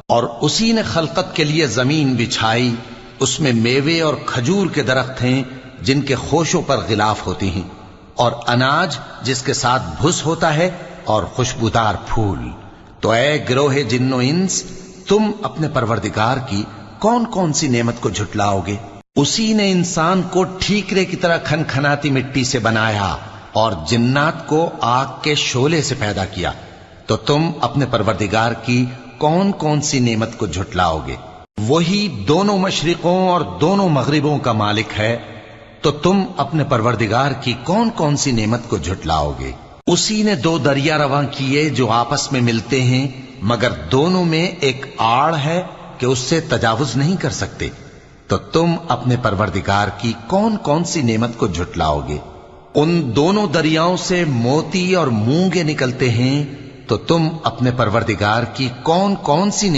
اور اسی نے خلقت کے لیے زمین بچھائی، اس میں میوے اور کھجور کے درخت ہیں جن کے خوشوں پر غلاف ہوتی ہیں، اور اناج جس کے ساتھ بھس ہوتا ہے، اور خوشبودار پھول۔ تو اے گروہ جن و انس، تم اپنے پروردگار کی کون کون سی نعمت کو جھٹلاؤ گے؟ اسی نے انسان کو ٹھیکرے کی طرح کھنکھناتی مٹی سے بنایا اور جنات کو آگ کے شعلے سے پیدا کیا، تو تم اپنے پروردگار کی کون کون سی نعمت کو جھٹلاؤ گے؟ وہی دونوں مشرقوں اور دونوں مغربوں کا مالک ہے، تو تم اپنے پروردگار کی کون کون سی نعمت کو جھٹلاؤ گے؟ اسی نے دو دریا رواں کیے جو آپس میں ملتے ہیں، مگر دونوں میں ایک آڑ ہے کہ اس سے تجاوز نہیں کر سکتے، تو تم اپنے پروردگار کی کون کون سی نعمت کو جھٹلاؤ گے؟ ان دونوں دریاؤں سے موتی اور مونگے نکلتے ہیں، تو تم اپنے پروردگار کی کون کون سی نعمت